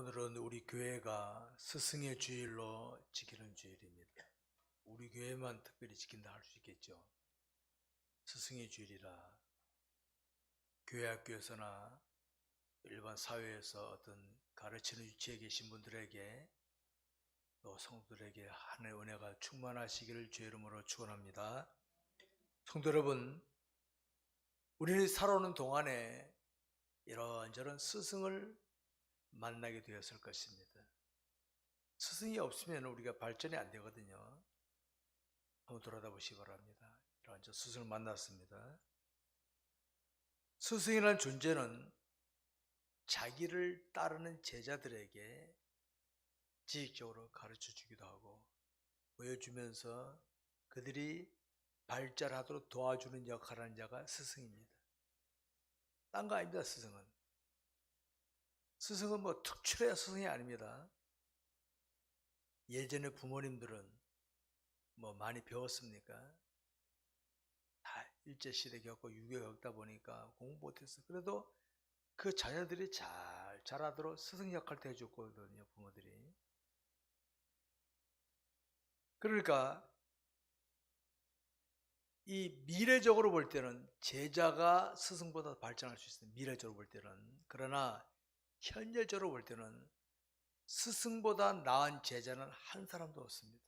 오늘은 우리 교회가 스승의 주일로 지키는 주일입니다. 우리 교회만 특별히 지킨다 할 수 있겠죠. 스승의 주일이라 교회 학교에서나 일반 사회에서 어떤 가르치는 위치에 계신 분들에게 또 성도들에게 하나님의 은혜가 충만하시기를 주의 이름으로 축원합니다. 성도 여러분, 우리는 살아오는 동안에 이런저런 스승을 만나게 되었을 것입니다. 스승이 없으면 우리가 발전이 안 되거든요. 한번 돌아다보시기 바랍니다. 이런저런 스승을 만났습니다. 스승이라는 존재는 자기를 따르는 제자들에게 지식적으로 가르쳐 주기도 하고 보여주면서 그들이 발전하도록 도와주는 역할을 하는 자가 스승입니다. 딴 거 아닙니다. 스승은 뭐 특출해야 스승이 아닙니다. 예전에 부모님들은 뭐 많이 배웠습니까? 다 일제시대 겪고 유교 겪다 보니까 공부 못했어. 그래도 그 자녀들이 잘 자라도록 스승 역할도 해줬거든요, 부모들이. 그러니까 이 미래적으로 볼 때는 제자가 스승보다 발전할 수 있어요. 미래적으로 볼 때는. 그러나 현재적으로 볼 때는 스승보다 나은 제자는 한 사람도 없습니다.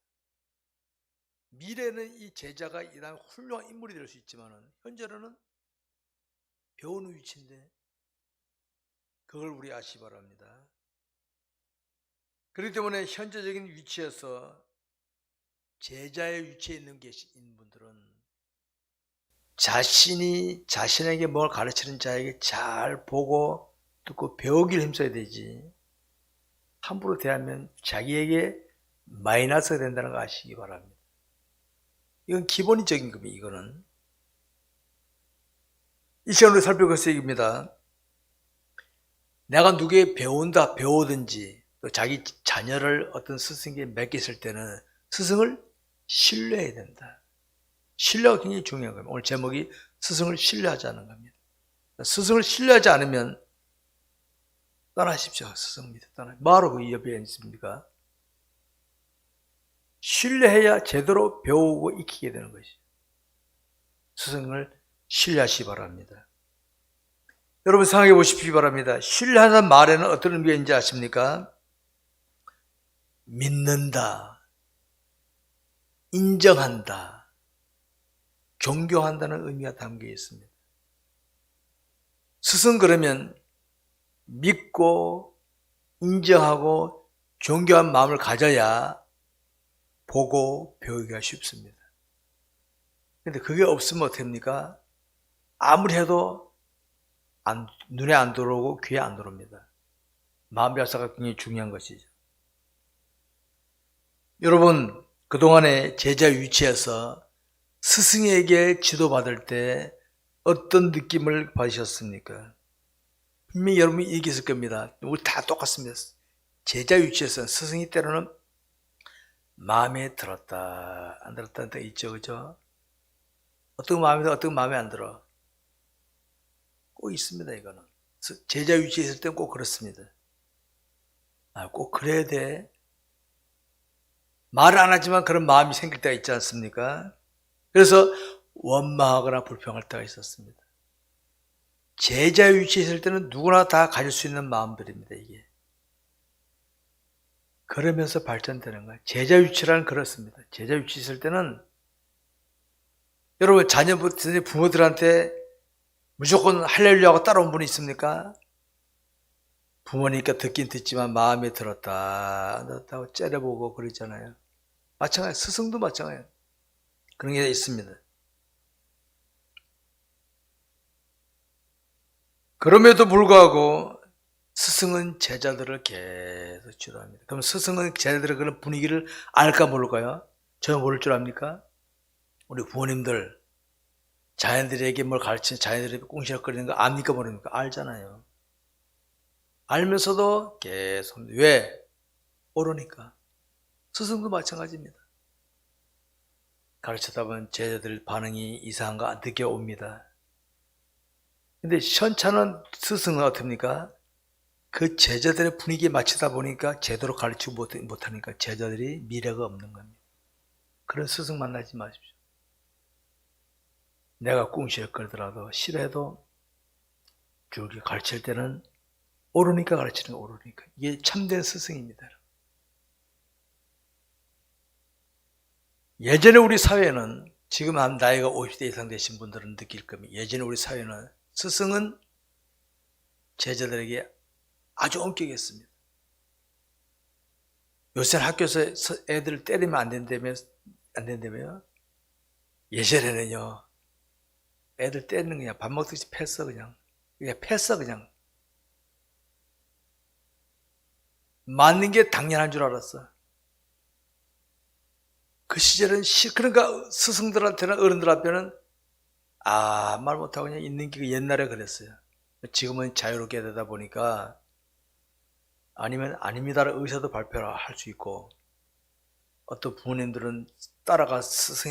미래는 이 제자가 이 다음에 훌륭한 인물이 될 수 있지만 현재로는 배우는 위치인데 그걸 우리 아시기 바랍니다. 그렇기 때문에 현재적인 위치에서 제자의 위치에 있는 분들은 자신에게 뭘 가르치는 자에게 잘 보고 듣고 배우기를 힘써야 되지, 함부로 대하면 자기에게 마이너스가 된다는 거 아시기 바랍니다. 이건 기본적인 겁니다. 이거는 이 시간으로 살펴볼 얘기입니다. 내가 누구에게 배우든지 또 자기 자녀를 어떤 스승에게 맡겼을 때는 스승을 신뢰해야 된다. 신뢰가 굉장히 중요한 겁니다. 오늘 제목이 스승을 신뢰하자는 겁니다. 스승을 신뢰하지 않으면 떠나십시오. 스승 밑에 바로 그 옆에 있습니까? 신뢰해야 제대로 배우고 익히게 되는 것이죠. 스승을 신뢰하시기 바랍니다. 여러분 생각해 보십시오 바랍니다. 신뢰하는 말에는 어떤 의미가 있는지 아십니까? 믿는다, 인정한다, 존경한다는 의미가 담겨 있습니다. 스승 그러면 믿고 인정하고 존경한 마음을 가져야 보고 배우기가 쉽습니다. 그런데 그게 없으면 어떡합니까? 아무리 해도 눈에 안 들어오고 귀에 안 들어옵니다. 마음 벼사가 굉장히 중요한 것이죠. 여러분, 그동안에 제자 위치에서 스승에게 지도받을 때 어떤 느낌을 받으셨습니까? 분명히 여러분이 얘기했을 겁니다. 우리 다 똑같습니다. 제자 위치에서 스승이 때로는 마음에 들었다 안 들었다 있죠, 그죠? 어떤 마음에 들어, 어떤 마음에 안 들어 꼭 있습니다. 이거는 제자 위치에 있을 때는 꼭 그렇습니다. 꼭 그래야 돼. 말을 안 하지만 그런 마음이 생길 때가 있지 않습니까? 그래서 원망하거나 불평할 때가 있었습니다. 제자 위치에 있을 때는 누구나 다 가질 수 있는 마음들입니다. 이게 그러면서 발전되는 거예요. 제자 위치란 그렇습니다. 제자 위치에 있을 때는 여러분 자녀부터 부모들한테 무조건 할렐루야하고 따라온 분이 있습니까? 부모니까 듣긴 듣지만 마음에 들었다 안 들었다고 째려보고 그러잖아요. 마찬가지, 스승도 마찬가지예요. 그런 게 있습니다. 그럼에도 불구하고 스승은 제자들을 계속 지도합니다. 그럼 스승은 제자들의 그런 분위기를 알까 모를까요? 저는 모를 줄 압니까? 우리 부모님들 자녀들에게 뭘 가르치는, 자녀들에게 꿍시럭거리는 거 압니까 모릅니까? 알잖아요. 알면서도 계속. 왜? 모르니까. 스승도 마찬가지입니다. 가르치다 보면 제자들 반응이 이상한 거 느껴 옵니다. 근데 현찮은 스승은 어떻습니까? 그 제자들의 분위기에 맞추다 보니까 제대로 가르치고 못하니까 제자들이 미래가 없는 겁니다. 그런 스승 만나지 마십시오. 내가 꿍시렁거리더라도 싫어해도 저기 가르칠 때는 옳으니까 가르치는 거 옳으니까. 이게 참된 스승입니다. 예전에 우리 사회는 지금 한 나이가 50대 이상 되신 분들은 느낄 겁니다. 예전에 우리 사회는 스승은 제자들에게 아주 엄격했습니다. 요새는 학교에서 애들을 때리면 안 된다며. 예전에는요, 애들 때리는 그냥 밥 먹듯이 패어 그냥 패어 그냥. 맞는 게 당연한 줄 알았어. 그 시절은 그러니까 스승들한테나 어른들한테는 말 못하고 그냥 있는 게 옛날에 그랬어요. 지금은 자유롭게 되다 보니까 아니면 아닙니다를 의사도 발표를 할 수 있고, 어떤 부모님들은 따라가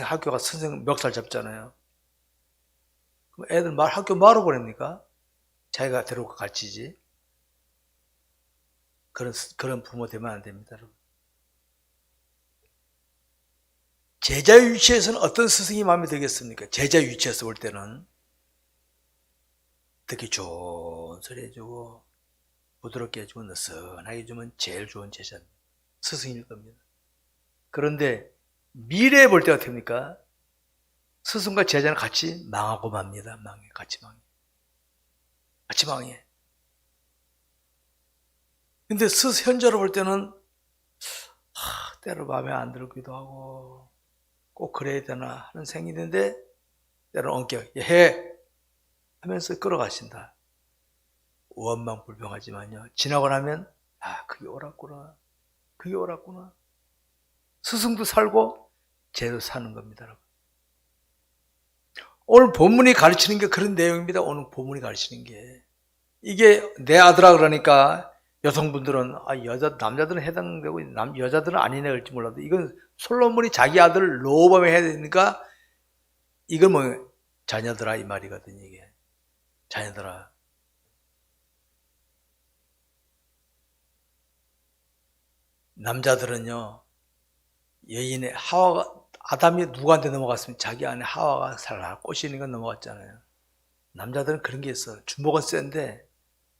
학교가 선생 멱살 잡잖아요. 그럼 애들 학교 뭐하러 보냅니까? 자기가 데리고 가르치지. 그런 부모 되면 안 됩니다, 여러분. 제자 위치에서는 어떤 스승이 마음에 들겠습니까? 제자 위치에서 볼 때는 특히 좋은 소리 해주고 부드럽게 해주고 느슨하게 해주면 제일 좋은 제자입니다. 스승일 겁니다. 그런데 미래에 볼 때 어떻습니까? 스승과 제자는 같이 망하고 맙니다. 같이 망해. 근데 현재로 볼 때는 때로 마음에 안 들기도 하고 꼭 그래야 되나 하는 생각이 드는데 때로는 엄격 해 하면서 끌어가신다. 원망불평하지만요, 지나고 나면 그게 옳았구나. 스승도 살고 쟤도 사는 겁니다, 여러분. 오늘 본문이 가르치는 게 그런 내용입니다. 오늘 본문이 가르치는 게 이게 내 아들아 그러니까 여성분들은 남자들은 해당되고 여자들은 아니네 그럴지 몰라도 이건 솔로몬이 자기 아들을 르호보암에 해야 되니까 이건 뭐 자녀들아 이 말이거든요. 이게 자녀들아, 남자들은요 여인의 아담이 누구한테 넘어갔으면 자기 안에 하와가 살살 꼬시는 건 넘어갔잖아요. 남자들은 그런 게 있어. 주먹은 센데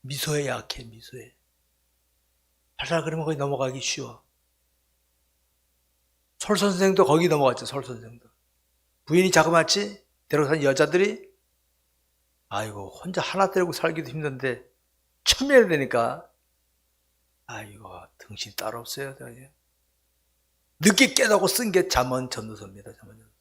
미소에 약해. 미소에 살살 그러면 거기 넘어가기 쉬워. 솔 선생도 거기 넘어갔죠. 솔 선생도 부인이 자그맣지 데리고 산 여자들이 아이고 혼자 하나 때리고 살기도 힘든데 첨예를 되니까 아이고 등신 따로 없어요. 늦게 깨닫고 쓴 게 잠언 전도서입니다. 잠언 전도서.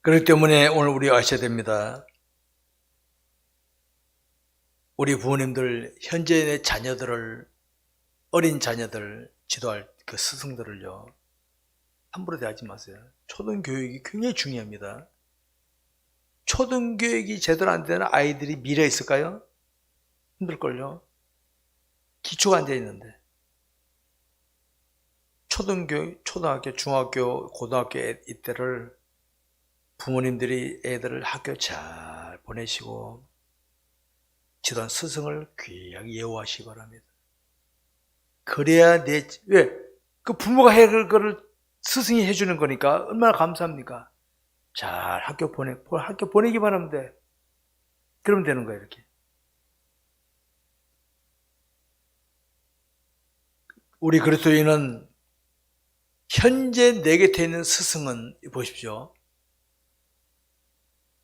그렇기 때문에 오늘 우리가 아셔야 됩니다. 우리 부모님들 현재의 어린 자녀들 지도할 그 스승들을요 함부로 대하지 마세요. 초등교육이 굉장히 중요합니다. 초등교육이 제대로 안 되는 아이들이 미래 있을까요? 힘들걸요. 기초가 안 돼 있는데. 초등교육, 초등학교, 중학교, 고등학교 이때를 부모님들이 애들을 학교 잘 보내시고 지도한 스승을 귀하게 예우하시기 바랍니다. 그래야 왜? 그 부모가 해야 할 거를 스승이 해주는 거니까 얼마나 감사합니까? 잘 학교 보내기 바라면 돼. 그러면 되는 거야, 이렇게. 우리 그리스도인은 현재 내 곁에 있는 스승은, 보십시오.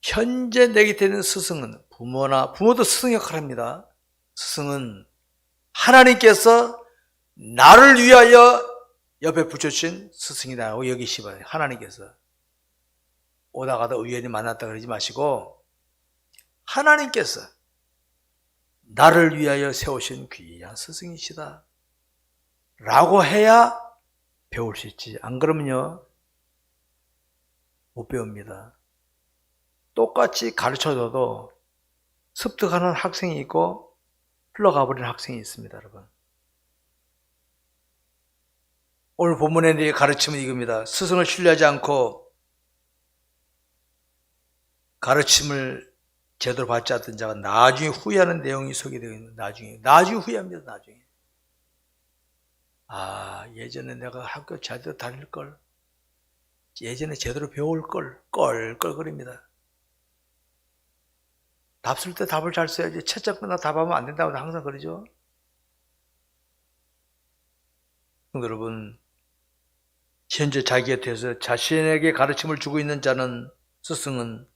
현재 내 곁에 있는 스승은 부모도 스승 역할을 합니다. 스승은 하나님께서 나를 위하여 옆에 붙여주신 스승이라고 여기시기 바랍니다. 하나님께서. 오다가다 우연히 만났다 그러지 마시고 하나님께서 나를 위하여 세우신 귀한 스승이시다 라고 해야 배울 수 있지. 안 그러면요 못 배웁니다. 똑같이 가르쳐줘도 습득하는 학생이 있고 흘러가 버리는 학생이 있습니다. 여러분, 오늘 본문의 가르침은 이겁니다. 스승을 신뢰하지 않고 가르침을 제대로 받지 않던 자가 나중에 후회하는 내용이 소개되어 있는, 나중에 후회합니다. 나중에. 아, 예전에 내가 학교 제대로 다닐 걸, 예전에 제대로 배울 걸, 껄껄거립니다. 답 쓸 때 답을 잘 써야지. 채점 끝나 답하면 안 된다고 항상 그러죠. 여러분, 현재 자기에 대해서 자신에게 가르침을 주고 있는 자는, 스승은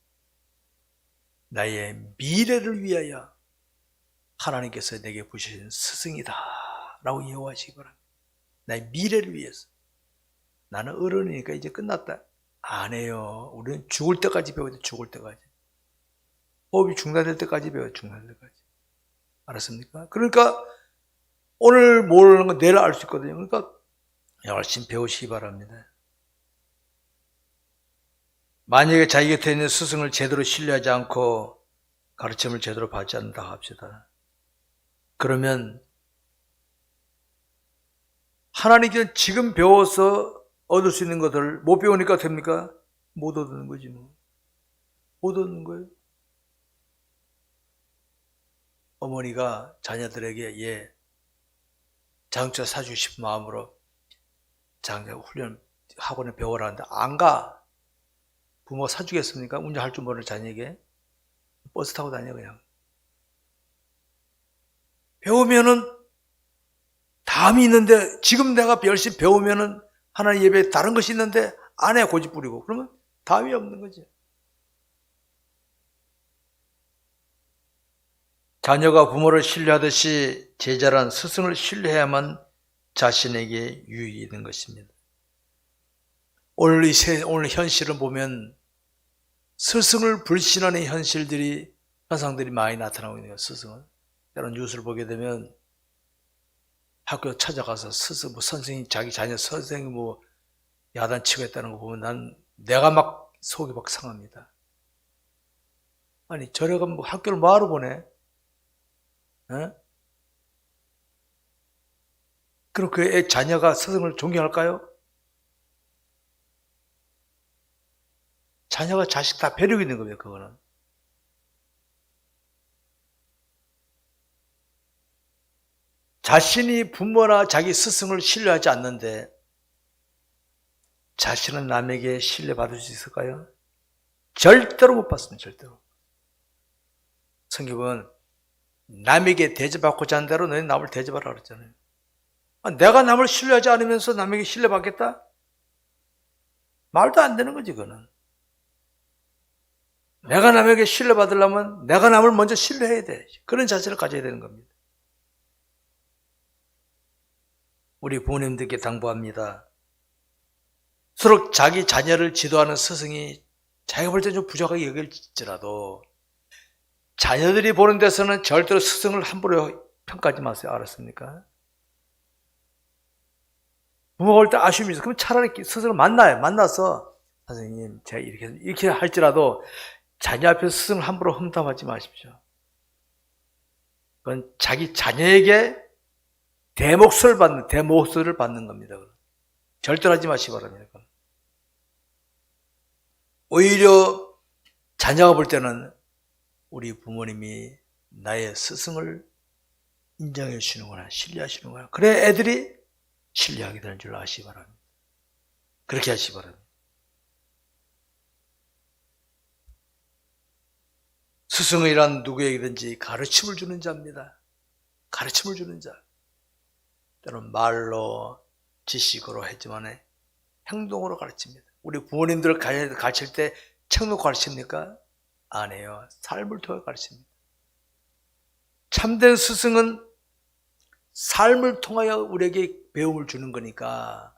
나의 미래를 위하여 하나님께서 내게 부신 스승이다 라고 이해하시기 바랍니다. 나의 미래를 위해서. 나는 어른이니까 이제 끝났다. 안 해요. 우리는 죽을 때까지 배워야 돼. 죽을 때까지. 호흡이 중단될 때까지 배워요. 중단될 때까지. 알았습니까? 그러니까 오늘 모르는 건 내일 알 수 있거든요. 그러니까 열심히 배우시기 바랍니다. 만약에 자기 곁에 있는 스승을 제대로 신뢰하지 않고 가르침을 제대로 받지 않는다 합시다. 그러면 하나님께서 지금 배워서 얻을 수 있는 것들을 못 배우니까 됩니까? 못 얻는 거지 뭐. 못 얻는 거예요. 어머니가 자녀들에게 자동차 사주고 싶은 마음으로 자동차 훈련 학원에 배워라 하는데 안 가. 부모가 사주겠습니까? 운전할 줄 모르는 자녀에게. 버스 타고 다녀 그냥. 배우면은 다음이 있는데 지금 내가 열심히 배우면은 하나님 예배에 다른 것이 있는데 안 해 고집 부리고 그러면 다음이 없는 거지. 자녀가 부모를 신뢰하듯이 제자란 스승을 신뢰해야만 자신에게 유익이 있는 것입니다. 오늘 현실을 보면 스승을 불신하는 현상들이 많이 나타나고 있네요. 스승은. 때론 뉴스를 보게 되면 학교 찾아가서 스승, 선생님, 자기 자녀 선생님 야단치고 했다는 거 보면 내가 막 속이 막 상합니다. 아니, 저래가 학교를 뭐하러 보내? 에? 그럼 그 자녀가 스승을 존경할까요? 자녀가 자식 다 배려고 있는 겁니다, 그거는. 자신이 부모나 자기 스승을 신뢰하지 않는데 자신은 남에게 신뢰받을 수 있을까요? 절대로 못 받습니다. 절대로. 성경은 남에게 대접받고자 하는 대로 너희 남을 대접하라 그랬잖아요. 내가 남을 신뢰하지 않으면서 남에게 신뢰받겠다? 말도 안 되는 거지, 그거는. 내가 남에게 신뢰받으려면 내가 남을 먼저 신뢰해야 돼. 그런 자세를 가져야 되는 겁니다. 우리 부모님들께 당부합니다. 서로 자기 자녀를 지도하는 스승이 자기가 볼 때 좀 부족하게 여길지라도 자녀들이 보는 데서는 절대로 스승을 함부로 평가하지 마세요. 알았습니까? 부모가 볼 때 아쉬움이 있어. 그럼 차라리 스승을 만나서 선생님 제가 이렇게 할지라도 자녀 앞에서 스승을 함부로 험담하지 마십시오. 그건 자기 자녀에게 대목소리를 받는 겁니다. 절대로 하지 마시기 바랍니다. 오히려 자녀가 볼 때는 우리 부모님이 나의 스승을 인정해 주시는구나, 신뢰하시는구나. 그래 애들이 신뢰하게 되는 줄 아시기 바랍니다. 그렇게 하시기 바랍니다. 스승이란 누구에게든지 가르침을 주는 자입니다. 가르침을 주는 자. 때는 말로, 지식으로 했지만 행동으로 가르칩니다. 우리 부모님들 가르칠 때 책 놓고 가르칩니까? 안 해요. 삶을 통해 가르칩니다. 참된 스승은 삶을 통하여 우리에게 배움을 주는 거니까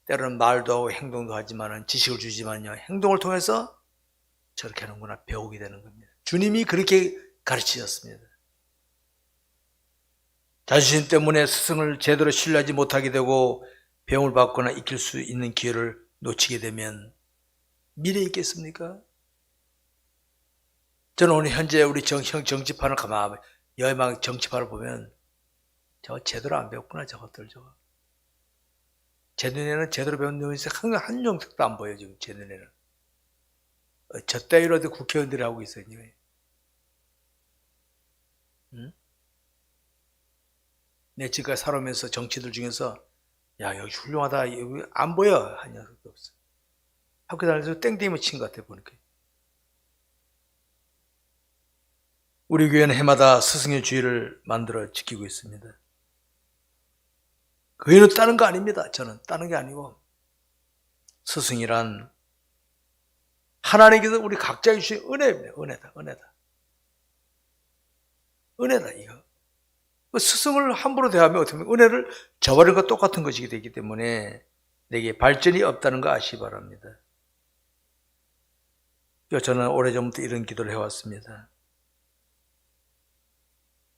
때로는 말도 하고 행동도 하지만 지식을 주지만요. 행동을 통해서 저렇게 하는구나 배우게 되는 겁니다. 주님이 그렇게 가르치셨습니다. 자존심 때문에 스승을 제대로 신뢰하지 못하게 되고 배움을 받거나 익힐 수 있는 기회를 놓치게 되면 미래에 있겠습니까? 저는 오늘 현재 우리 정치판을 가만히 여의막 정치판을 보면 저거 제대로 안 배웠구나 저것들 저거. 제 눈에는 제대로 배운 놈이 한 정책도 안 보여 지금 제 눈에는. 저 따위로도 국회의원들이 하고 있어요. 응? 내 지금까지 살아오면서 정치들 중에서 야 여기 훌륭하다 여기 안 보여 한 녀석도 없어. 학교 다니면서 땡땡이만 친 것 같아 보니까. 우리 교회는 해마다 스승의 주의를 만들어 지키고 있습니다. 그 외에는 따는 거 아닙니다. 저는 따는 게 아니고 스승이란 하나님께서 우리 각자에 주신 은혜입니다. 은혜다. 은혜다 이거. 스승을 함부로 대하면 어떻게 보면 은혜를 저버린 것 똑같은 것이기 되기 때문에 내게 발전이 없다는 거 아시기 바랍니다. 저는 오래전부터 이런 기도를 해왔습니다.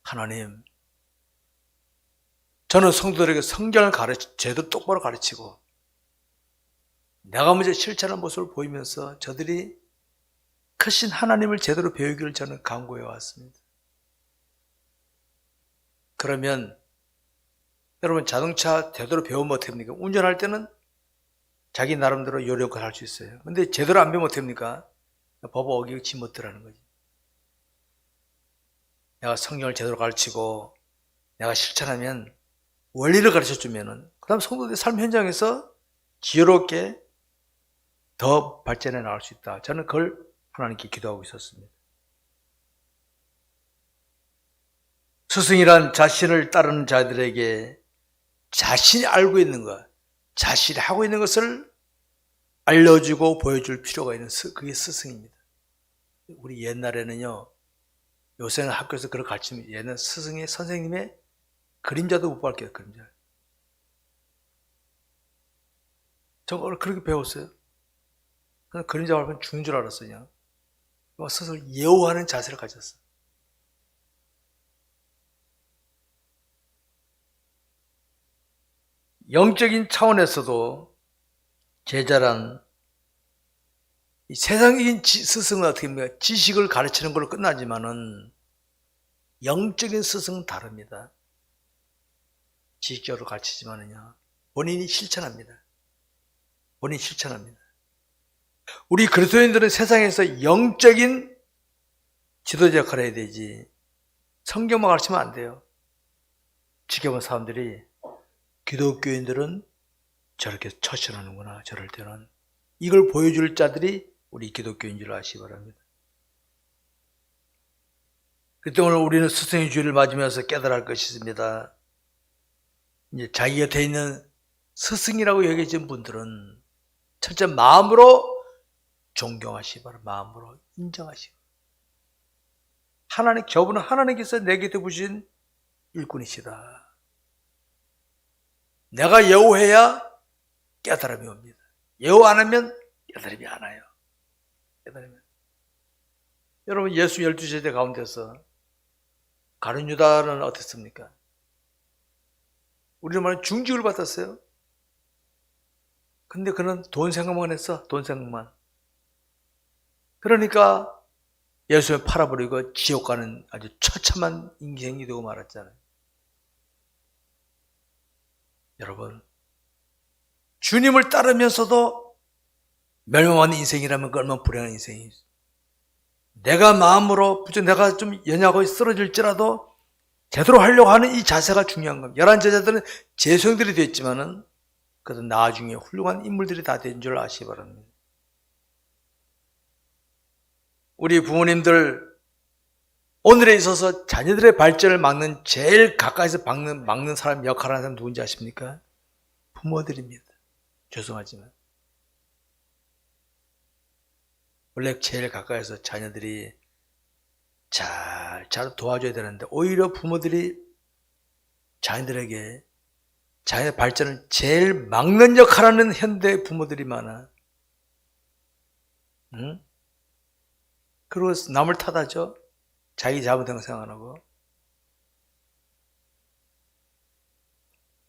하나님, 저는 성도들에게 성경을 제대로 똑바로 가르치고 내가 먼저 실천하는 모습을 보이면서 저들이 크신 하나님을 제대로 배우기를 저는 강구해 왔습니다. 그러면 여러분 자동차 제대로 배우면 어떻습니까? 운전할 때는 자기 나름대로 요령껏 할 수 있어요. 근데 제대로 안 배우면 어떻습니까? 법 어기지 못하라는 거지. 내가 성경을 제대로 가르치고 내가 실천하면 원리를 가르쳐주면은 그 다음 성도들의 삶 현장에서 지혜롭게 더 발전해 나갈 수 있다. 저는 그걸 하나님께 기도하고 있었습니다. 스승이란 자신을 따르는 자들에게 자신이 알고 있는 것, 자신이 하고 있는 것을 알려주고 보여줄 필요가 있는 그게 스승입니다. 우리 옛날에는요, 요새는 학교에서 그걸 가르치면 얘는 스승의 선생님의 그림자도 못 밝혀요. 그림자. 저 오늘 그렇게 배웠어요. 그림자 밟으면 죽는 줄 알았어요. 그냥 스스로 예우하는 자세를 가졌어요. 영적인 차원에서도 제자란 이 세상적인 스승은 어떻게 합니까? 지식을 가르치는 걸로 끝나지만은 영적인 스승은 다릅니다. 지식적으로 가르치지만은요, 본인이 실천합니다. 본인이 실천합니다. 우리 그리스도인들은 세상에서 영적인 지도자 역할을 해야 되지 성경만 가르치면 안 돼요. 지켜본 사람들이 기독교인들은 저렇게 처신하는구나. 저럴 때는 이걸 보여줄 자들이 우리 기독교인 줄 아시기 바랍니다. 그때 오늘 우리는 스승의 주의를 맞으면서 깨달아 할 것이 있습니다. 이제 자기 곁에 있는 스승이라고 여겨진 분들은 첫째 마음으로 존경하시기 바랍니다. 마음으로 인정하시고 저분은 하나님께서 내 곁에 부신 일꾼이시다. 내가 예우해야 깨달음이 옵니다. 예우 안 하면 깨달음이 안 와요. 여러분 예수 12세대 가운데서 가룟 유다는 어땠습니까? 우리는 말하면 중직을 받았어요. 근데 그는 돈 생각만 했어. 돈 생각만. 그러니까 예수를 팔아버리고 지옥 가는 아주 처참한 인생이 되고 말았잖아요. 여러분, 주님을 따르면서도 멸망하는 인생이라면 그 얼마나 불행한 인생이 있어요. 내가 마음으로 내가 좀 연약하고 쓰러질지라도 제대로 하려고 하는 이 자세가 중요한 겁니다. 11제자들은 재수형들이 됐지만은 그래도 나중에 훌륭한 인물들이 다 된 줄 아시기 바랍니다. 우리 부모님들 오늘에 있어서 자녀들의 발전을 막는 제일 가까이서 막는 사람 역할을 하는 사람 누군지 아십니까? 부모들입니다. 죄송하지만 원래 제일 가까이서 자녀들이 잘 도와줘야 되는데 오히려 부모들이 자녀들에게 자녀의 발전을 제일 막는 역할을 하는 현대 부모들이 많아. 응? 그리고 남을 탓하죠. 자기 잘못된 거 생각 안 하고.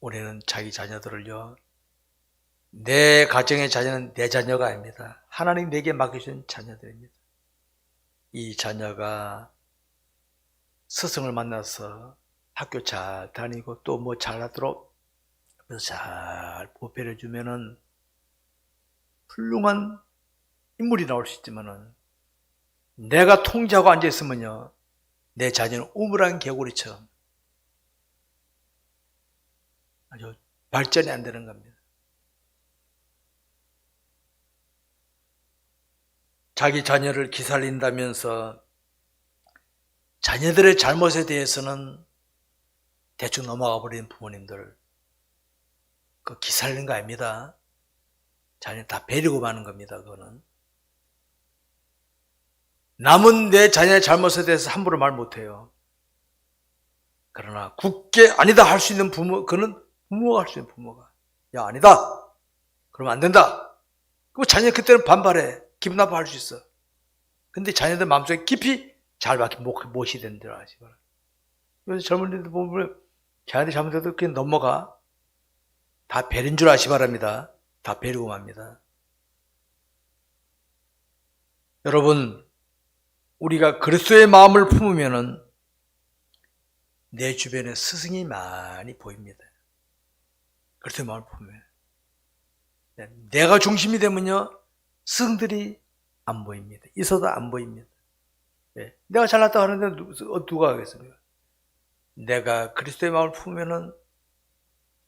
우리는 자기 자녀들을요, 내 가정의 자녀는 내 자녀가 아닙니다. 하나님 내게 맡겨주신 자녀들입니다. 이 자녀가 스승을 만나서 학교 잘 다니고 또 뭐 잘하도록 잘 보필해주면은 훌륭한 인물이 나올 수 있지만은 내가 통제하고 앉아있으면요, 내 자녀는 우물안 개구리처럼 아주 발전이 안 되는 겁니다. 자기 자녀를 기살린다면서 자녀들의 잘못에 대해서는 대충 넘어가 버리는 부모님들, 그 기살리는 거 아닙니다. 자녀 다 베리고 마는 겁니다. 그거는. 남은 내 자녀의 잘못에 대해서 함부로 말 못해요. 그러나 굳게 아니다 할 수 있는 부모, 그는 부모가 할 수 있는 부모가, 야 아니다 그러면 안 된다. 그럼 자녀 그때는 반발해. 기분 나빠할 수 있어. 근데 자녀들 마음속에 깊이 잘 박힌 못이 된 줄 아시기 바랍니다. 요새 젊은이들 보면 자녀들이 잘못해도 그냥 넘어가. 다 베린 줄 아시기 바랍니다. 다 베리고 맙니다. 여러분, 우리가 그리스도의 마음을 품으면은 내 주변에 스승이 많이 보입니다. 그리스도의 마음을 품으면. 내가 중심이 되면요, 스승들이 안 보입니다. 있어도 안 보입니다. 내가 잘났다 하는데 누가 하겠습니까? 내가 그리스도의 마음을 품으면은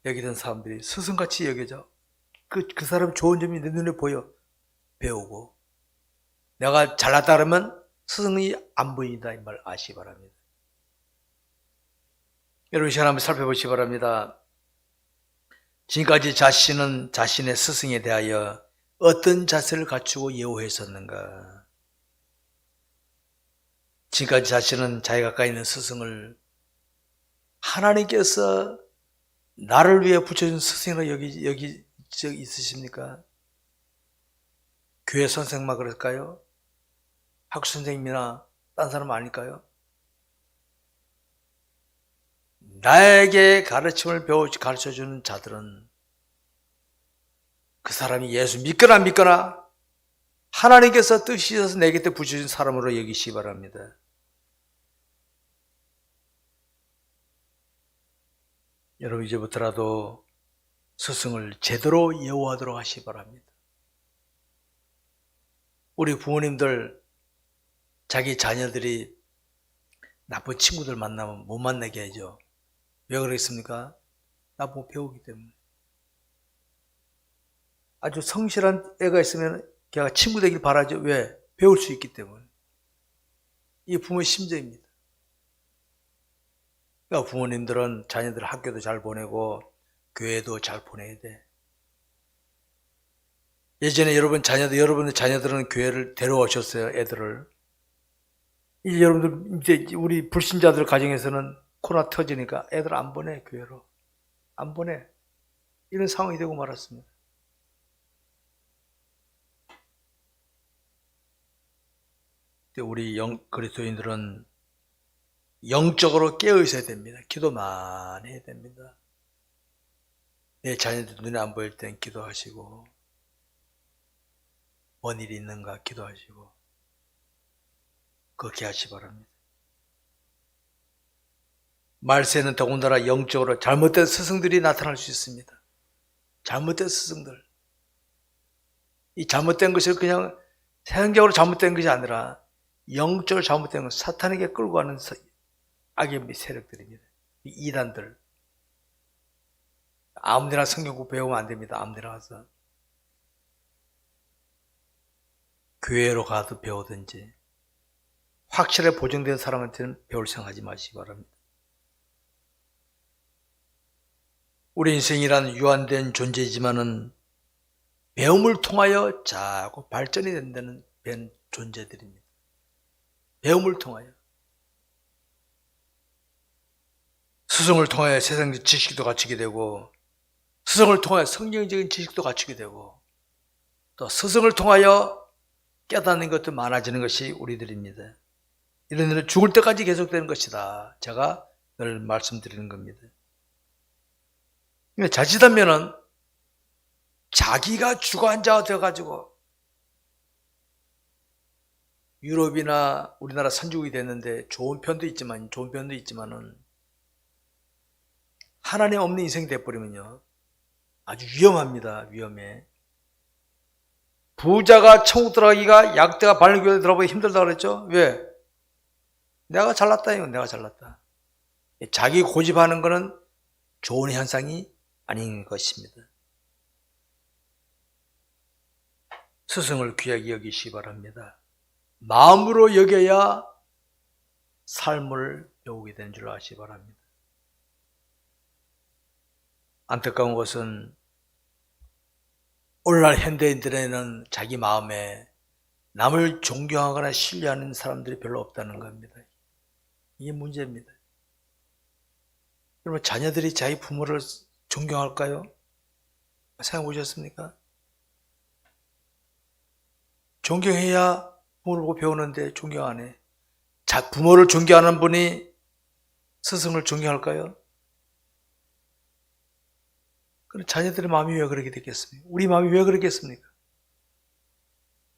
여기 있는 사람들이 스승같이 여겨져. 그 사람의 좋은 점이 내 눈에 보여. 배우고. 내가 잘났다 그러면 스승이 안 보인다 이 말 아시기 바랍니다. 여러분 시간 한번 살펴보시기 바랍니다. 지금까지 자신은 자신의 스승에 대하여 어떤 자세를 갖추고 예우했었는가? 지금까지 자신은 자기 가까이 있는 스승을 하나님께서 나를 위해 붙여준 스승이라고 여기 있으십니까? 교회 선생님만 그럴까요? 학교 선생님이나 딴 사람 아닐까요? 나에게 가르침을 가르쳐주는 자들은 그 사람이 예수 믿거나 안 믿거나 하나님께서 뜻이 있어서 내 곁에 붙여준 사람으로 여기시기 바랍니다. 여러분 이제부터라도 스승을 제대로 예우하도록 하시기 바랍니다. 우리 부모님들 자기 자녀들이 나쁜 친구들 만나면 못 만나게 하죠. 왜 그러겠습니까? 나보고 배우기 때문에. 아주 성실한 애가 있으면 걔가 친구 되길 바라죠. 왜? 배울 수 있기 때문에. 이게 부모의 심정입니다. 그러니까 부모님들은 자녀들 학교도 잘 보내고 교회도 잘 보내야 돼. 예전에 여러분의 자녀들은 교회를 데려오셨어요. 애들을. 이제 여러분들 이제 우리 불신자들 가정에서는 코로나 터지니까 애들 안 보내. 교회로 안 보내. 이런 상황이 되고 말았습니다. 우리 그리스도인들은 영적으로 깨어 있어야 됩니다. 기도 많이 해야 됩니다. 내 자녀들 눈에 안 보일 땐 기도하시고, 뭔 일이 있는가 기도하시고, 그렇게 하시기 바랍니다. 말세는 더군다나 영적으로 잘못된 스승들이 나타날 수 있습니다. 잘못된 스승들. 이 잘못된 것이 그냥 세상적으로 잘못된 것이 아니라 영적으로 잘못된 건 사탄에게 끌고 가는 악의 세력들입니다. 이단들. 아무데나 성경 배우면 안 됩니다. 아무데나 가서. 교회로 가도 배우든지 확실하게 보증된 사람한테는 배울 생각하지 마시기 바랍니다. 우리 인생이란 유한된 존재이지만은 배움을 통하여 자꾸 발전이 된다는 존재들입니다. 배움을 통하여. 스승을 통하여 세상적 지식도 갖추게 되고, 스승을 통하여 성경적인 지식도 갖추게 되고, 또 스승을 통하여 깨닫는 것도 많아지는 것이 우리들입니다. 이런 일은 죽을 때까지 계속되는 것이다. 제가 늘 말씀드리는 겁니다. 자칫하면은 자기가 주관자가 되어가지고 유럽이나 우리나라 선진국이 됐는데 좋은 편도 있지만은 하나님 없는 인생이 돼버리면요 아주 위험합니다. 위험해. 부자가 천국 들어가기가 약대가 발교에 들어보기 힘들다 그랬죠? 왜? 내가 잘났다, 이거 내가 잘났다. 자기 고집하는 것은 좋은 현상이 아닌 것입니다. 스승을 귀하게 여기시기 바랍니다. 마음으로 여겨야 삶을 배우게 되는 줄 아시기 바랍니다. 안타까운 것은 오늘날 현대인들에는 자기 마음에 남을 존경하거나 신뢰하는 사람들이 별로 없다는 겁니다. 이게 문제입니다. 여러분, 자녀들이 자기 부모를 존경할까요? 생각해 보셨습니까? 존경해야 부모를 보고 배우는데 존경 안 해. 부모를 존경하는 분이 스승을 존경할까요? 그럼 자녀들의 마음이 왜 그렇게 됐겠습니까? 우리 마음이 왜 그렇겠습니까?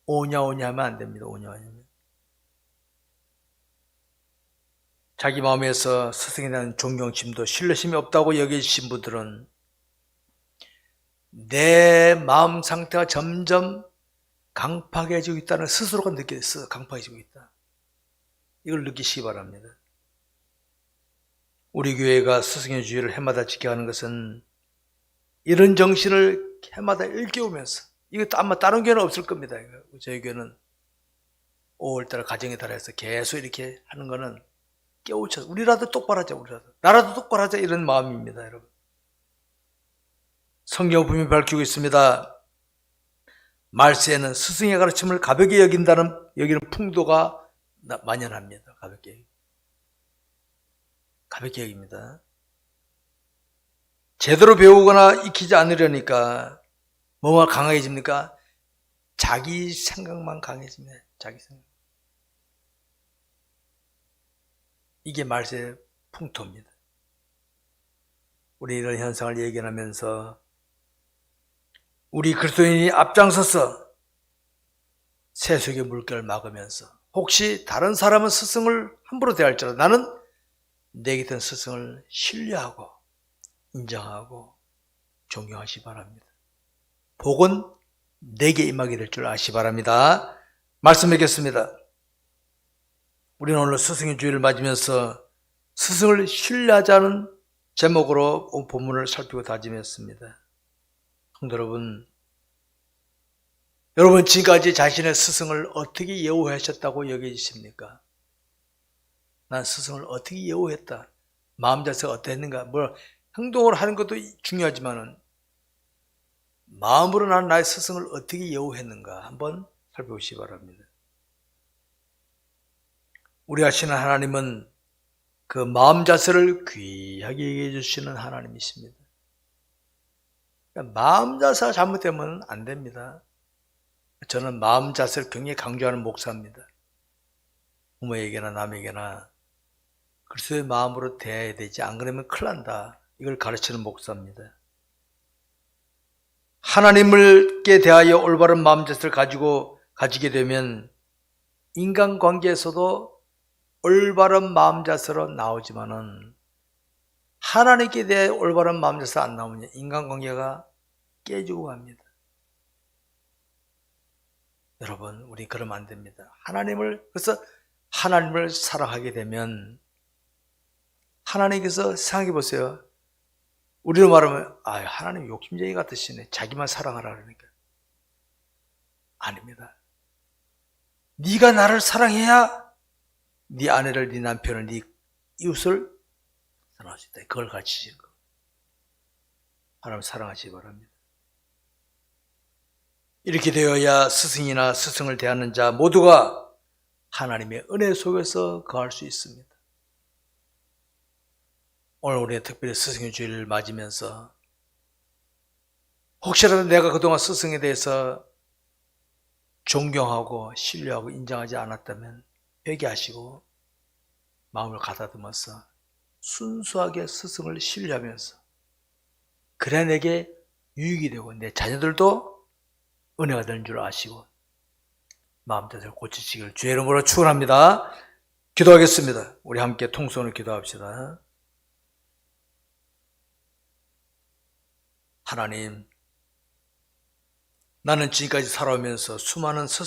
오냐 하면 안 됩니다. 오냐 하면. 자기 마음에서 스승에 대한 존경심도 신뢰심이 없다고 여기신 분들은 내 마음 상태가 점점 강팍해지고 있다는 스스로가 느꼈어. 강팍해지고 있다. 이걸 느끼시기 바랍니다. 우리 교회가 스승의 주의를 해마다 지켜가는 것은 이런 정신을 해마다 일깨우면서, 이것도 아마 다른 교회는 없을 겁니다. 저희 교회는 5월달 가정에 달해서 계속 이렇게 하는 거는 깨우쳐서 우리라도 똑바로 하자, 나라도 똑바로 하자, 이런 마음입니다. 여러분, 성경 분명히 밝히고 있습니다. 말세에는 스승의 가르침을 가볍게 여기는 풍도가 만연합니다. 가볍게 여깁니다. 제대로 배우거나 익히지 않으려니까 뭐가 강해집니까? 자기 생각만 강해집니다. 자기 생각. 이게 말세의 풍토입니다. 우리 이런 현상을 예견하면서 우리 그리스도인이 앞장서서 세속의 물결을 막으면서, 혹시 다른 사람은 스승을 함부로 대할지라도 나는 내 곁에 스승을 신뢰하고 인정하고 존경하시 바랍니다. 복은 내게 임하게 될 줄 아시 바랍니다. 말씀 맺겠습니다. 우리는 오늘 스승의 주의를 맞으면서 스승을 신뢰하자는 제목으로 본문을 살피고 다짐했습니다. 성도 여러분 지금까지 자신의 스승을 어떻게 예우하셨다고 여기십니까? 난 스승을 어떻게 예우했다. 마음 자세가 어땠는가? 행동을 하는 것도 중요하지만은 마음으로 난 나의 스승을 어떻게 예우했는가 한번 살펴보시기 바랍니다. 우리 아시는 하나님은 그 마음 자세를 귀하게 얘기해 주시는 하나님이십니다. 그러니까 마음 자세가 잘못되면 안 됩니다. 저는 마음 자세를 굉장히 강조하는 목사입니다. 부모에게나 남에게나 그리스도의 마음으로 대해야 되지, 안 그러면 큰일 난다. 이걸 가르치는 목사입니다. 하나님을께 대하여 올바른 마음 자세를 가지게 되면 인간관계에서도 올바른 마음 자세로 나오지만은 하나님께 대해 올바른 마음 자세가 안 나오면 인간관계가 깨지고 갑니다. 여러분, 우리 그러면 안 됩니다. 그래서 하나님을 사랑하게 되면 하나님께서 생각해 보세요. 우리로 말하면 하나님 욕심쟁이 같으시네. 자기만 사랑하라 그러니까. 아닙니다. 네가 나를 사랑해야 네 아내를, 네 남편을, 네 이웃을 사랑할 수 있다. 그걸 가르치시는 거. 하나님 사랑하시기 바랍니다. 이렇게 되어야 스승이나 스승을 대하는 자 모두가 하나님의 은혜 속에서 거할 수 있습니다. 오늘 우리가 특별히 스승의 주일을 맞으면서 혹시라도 내가 그동안 스승에 대해서 존경하고 신뢰하고 인정하지 않았다면 회개하시고 마음을 가다듬어서 순수하게 스승을 신뢰하면서, 그래야 내게 유익이 되고 내 자녀들도 은혜가 되는 줄 아시고 마음 자세를 고치시길 주의 이름으로 축원합니다. 기도하겠습니다. 우리 함께 통성으로 기도합시다. 하나님, 나는 지금까지 살아오면서 수많은